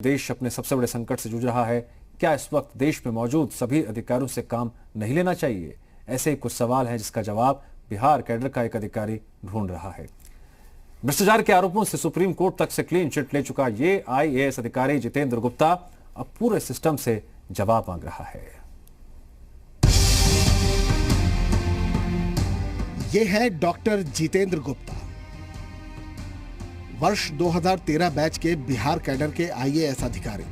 देश अपने सबसे बड़े संकट से जूझ रहा है। क्या इस वक्त देश में मौजूद सभी अधिकारियों से काम नहीं लेना चाहिए? ऐसे ही कुछ सवाल हैं जिसका जवाब बिहार कैडर का एक अधिकारी ढूंढ रहा है। भ्रष्टाचार के आरोपों से सुप्रीम कोर्ट तक से क्लीन चिट ले चुका ये आईएएस अधिकारी जितेंद्र गुप्ता अब पूरे सिस्टम से जवाब मांग रहा है। ये है डॉक्टर जितेंद्र गुप्ता, वर्ष 2013 बैच के बिहार कैडर के आईएएस अधिकारी।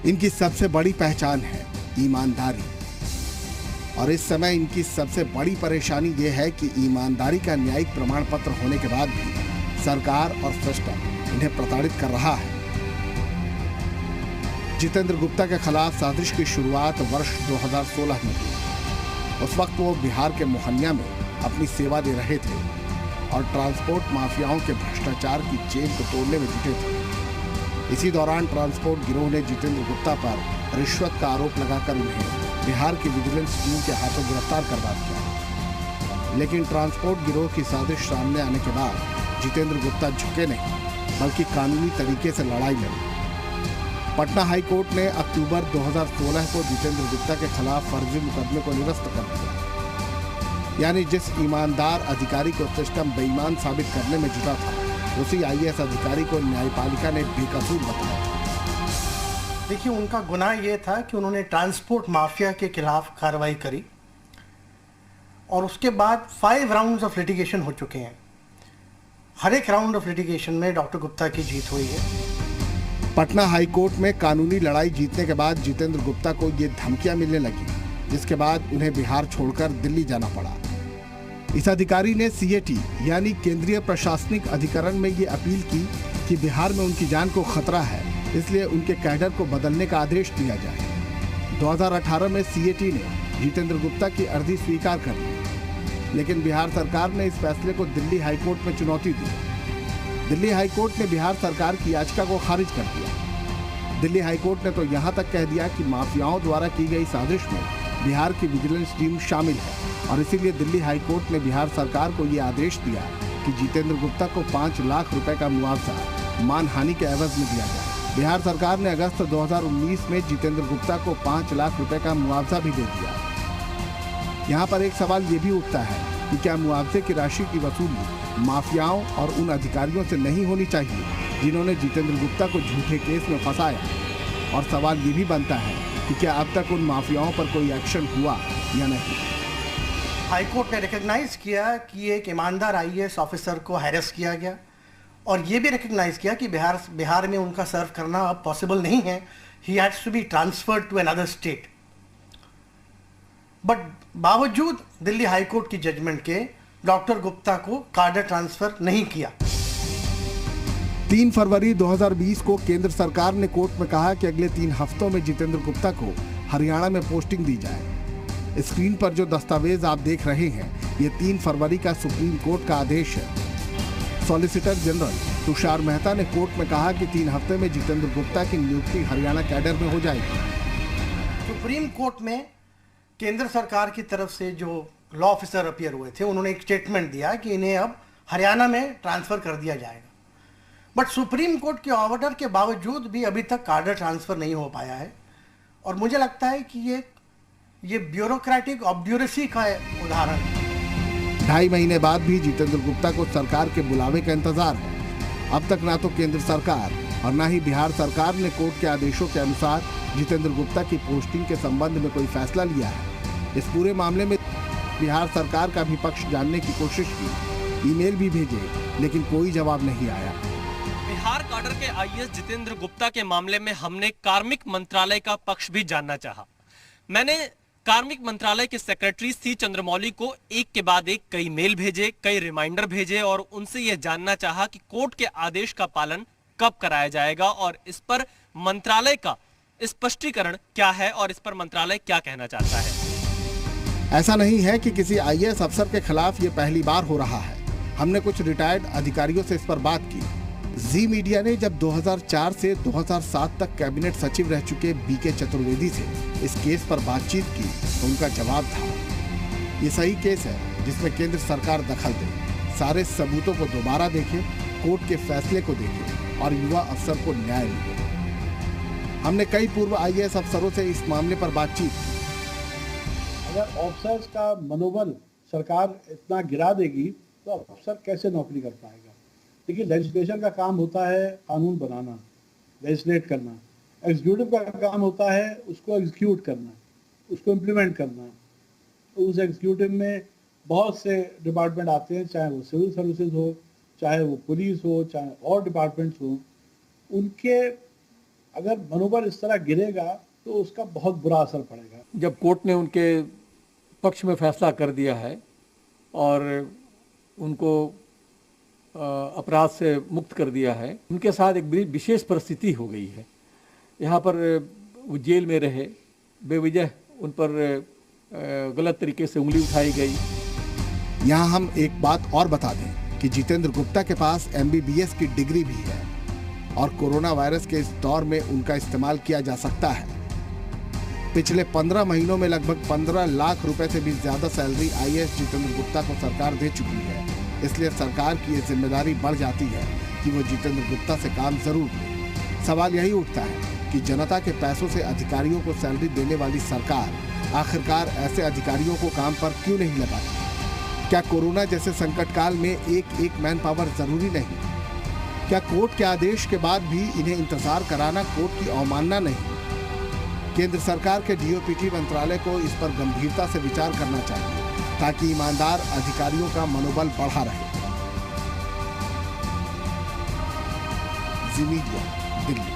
इनकी सबसे बड़ी पहचान है ईमानदारी, और इस समय इनकी सबसे बड़ी परेशानी ये है कि ईमानदारी का न्यायिक प्रमाण पत्र होने के बाद भी सरकार और सिस्टम इन्हें प्रताड़ित कर रहा है। जितेंद्र गुप्ता के खिलाफ साजिश की शुरुआत वर्ष 2016 में हुई। उस वक्त वो बिहार के मोहनिया में अपनी सेवा दे रहे थे और ट्रांसपोर्ट माफियाओं के भ्रष्टाचार की चेन को तोड़ने में जुटे थे। इसी दौरान ट्रांसपोर्ट गिरोह ने जितेंद्र गुप्ता पर रिश्वत का आरोप लगाकर उन्हें बिहार की विजिलेंस टीम के हाथों गिरफ्तार करवा दिया। लेकिन ट्रांसपोर्ट गिरोह की साजिश सामने आने के बाद जितेंद्र गुप्ता झुके नहीं, बल्कि कानूनी तरीके से लड़ाई लड़ी। पटना हाई कोर्ट ने अक्टूबर 2016 को जितेंद्र गुप्ता के खिलाफ फर्जी मुकदमे को निरस्त कर दिया। यानी जिस ईमानदार अधिकारी को सिस्टम बेईमान साबित करने में जुटा था, उसी आईएएस अधिकारी को न्यायपालिका ने बेकसूर बताया। देखिए, उनका गुनाह ये था कि उन्होंने ट्रांसपोर्ट माफिया के खिलाफ कार्रवाई करी और उसके बाद 5 राउंड्स ऑफ लिटिगेशन हो चुके हैं। हर एक राउंड ऑफ लिटिगेशन में डॉक्टर गुप्ता की जीत हुई है। पटना हाई कोर्ट में कानूनी लड़ाई जीतने के बाद जितेंद्र गुप्ता को ये धमकियां मिलने लगी, जिसके बाद उन्हें बिहार छोड़कर दिल्ली जाना पड़ा। इस अधिकारी ने सीएटी यानी केंद्रीय प्रशासनिक अधिकरण में ये अपील की कि बिहार में उनकी जान को खतरा है, इसलिए उनके कैडर को बदलने का आदेश दिया जाए। 2018 में सीएटी ने जितेंद्र गुप्ता की अर्जी स्वीकार कर ली, लेकिन बिहार सरकार ने इस फैसले को दिल्ली हाईकोर्ट में चुनौती दी। दिल्ली हाईकोर्ट ने बिहार सरकार की याचिका को खारिज कर दिया। दिल्ली हाईकोर्ट ने तो यहाँ तक कह दिया कि माफियाओं द्वारा की गई साजिश में बिहार की विजिलेंस टीम शामिल है, और इसीलिए दिल्ली हाईकोर्ट ने बिहार सरकार को ये आदेश दिया कि जितेंद्र गुप्ता को 5 लाख रुपए का मुआवजा मानहानि के एवज में दिया जाए। बिहार सरकार ने अगस्त 2019 में जितेंद्र गुप्ता को 5 लाख रुपए का मुआवजा भी दे दिया। यहाँ पर एक सवाल ये भी उठता है कि क्या मुआवजे की राशि की वसूली माफियाओं और उन अधिकारियों से नहीं होनी चाहिए जिन्होंने जितेंद्र गुप्ता को झूठे केस में फंसाया? और सवाल ये भी बनता है कि क्या अब तक उन माफियाओं पर कोई एक्शन हुआ या नहीं? हाईकोर्ट ने रिकग्नाइज किया कि एक ईमानदार आईएएस ऑफिसर को हैरेस किया गया, और ये भी रिकग्नाइज किया कि बिहार में उनका सर्व करना अब पॉसिबल नहीं है। He has to be transferred to another state. But बावजूद दिल्ली हाईकोर्ट की जजमेंट के डॉक्टर गुप्ता को कार्डर ट्रांसफर नहीं किया। 3 फरवरी 2020 को केंद्र सरकार ने कोर्ट में कहा कि अगले 3 हफ्तों में जितेंद्र गुप्ता को हरियाणा में पोस्टिंग दी जाए। स्क्रीन पर जो दस्तावेज आप देख रहे हैं, ये 3 फरवरी का सुप्रीम कोर्ट का आदेश है। सॉलिसिटर जनरल तुषार मेहता ने कोर्ट में कहा कि 3 हफ्ते में जितेंद्र गुप्ता की नियुक्ति हरियाणा कैडर में हो जाएगी। सुप्रीम कोर्ट में केंद्र सरकार की तरफ से जो लॉ ऑफिसर अपीयर हुए थे, उन्होंने एक स्टेटमेंट दिया कि इन्हें अब हरियाणा में ट्रांसफर कर दिया जाएगा। बट सुप्रीम कोर्ट के ऑर्डर के बावजूद भी अभी तक कार्डर ट्रांसफर नहीं हो पाया है, और मुझे लगता है कि ये ब्यूरोक्रेटिक ऑब्ड्यूरेसी का उदाहरण है। 2.5 महीने बाद भी जितेंद्र गुप्ता को सरकार के बुलावे का इंतजार है। अब तक ना तो केंद्र सरकार और ना ही बिहार सरकार ने कोर्ट के आदेशों के अनुसार जितेंद्र गुप्ता की पोस्टिंग के संबंध में कोई फैसला लिया है। इस पूरे मामले में बिहार सरकार का भी पक्ष जानने की कोशिश की, ईमेल भी भेजे, लेकिन कोई जवाब नहीं आया। बिहार कैडर के आईएएस जितेंद्र गुप्ता के मामले में हमने कार्मिक मंत्रालय का पक्ष भी जानना चाहा। मैंने कार्मिक मंत्रालय के सेक्रेटरी सी चंद्रमौली को एक के बाद एक कई मेल भेजे, कई रिमाइंडर भेजे, और उनसे यह जानना चाहा कि कोर्ट के आदेश का पालन कब कराया जाएगा और इस पर मंत्रालय का स्पष्टीकरण क्या है और इस पर मंत्रालय क्या कहना चाहता है। ऐसा नहीं है कि किसी आईएएस अफसर के खिलाफ ये पहली बार हो रहा है। हमने कुछ रिटायर्ड अधिकारियों से इस पर बात की। जी मीडिया ने जब 2004 से 2007 तक कैबिनेट सचिव रह चुके बीके चतुर्वेदी से इस केस पर बातचीत की, तो उनका जवाब था, ये सही केस है जिसमें केंद्र सरकार दखल दे, सारे सबूतों को दोबारा देखे, कोर्ट के फैसले को देखे, और युवा अफसर को न्याय मिले। हमने कई पूर्व IAS अफसरों से इस मामले पर बातचीत की। अगर ऑफिसर्स का मनोबल सरकार इतना गिरा देगी तो अफसर कैसे नौकरी कर पाएगा? देखिए, लेजिस्लेशन का काम होता है कानून बनाना, लेजिस्लेट करना। एग्जीक्यूटिव का काम होता है उसको एग्जीक्यूट करना, उसको इम्प्लीमेंट करना। तो उस एग्जीक्यूटिव में बहुत से डिपार्टमेंट आते हैं, चाहे वो सिविल सर्विसेज हो, चाहे वो पुलिस हो, चाहे और डिपार्टमेंट्स हो। उनके अगर मनोबल इस तरह गिरेगा तो उसका बहुत बुरा असर पड़ेगा। जब कोर्ट ने उनके पक्ष में फैसला कर दिया है और उनको अपराध से मुक्त कर दिया है, उनके साथ एक विशेष परिस्थिति हो गई है। यहाँ पर वो जेल में रहे, बेवजह उन पर गलत तरीके से उंगली उठाई गई। यहाँ हम एक बात और बता दें कि जितेंद्र गुप्ता के पास MBBS की डिग्री भी है और कोरोना वायरस के इस दौर में उनका इस्तेमाल किया जा सकता है। पिछले 15 महीनों में लगभग 15 लाख रुपए से भी ज्यादा सैलरी IAS जितेंद्र गुप्ता को सरकार दे चुकी है। इसलिए सरकार की ये जिम्मेदारी बढ़ जाती है कि वो जितेंद्र गुप्ता से काम जरूर ले। सवाल यही उठता है कि जनता के पैसों से अधिकारियों को सैलरी देने वाली सरकार आखिरकार ऐसे अधिकारियों को काम पर क्यों नहीं लगाती? क्या कोरोना जैसे संकट काल में एक मैन पावर जरूरी नहीं? क्या कोर्ट के आदेश के बाद भी इन्हें इंतजार कराना कोर्ट की अवमानना नहीं? केंद्र सरकार के DOPT मंत्रालय को इस पर गंभीरता से विचार करना चाहिए ताकि ईमानदार अधिकारियों का मनोबल बढ़ा रहे। ज़ी मीडिया, दिल्ली।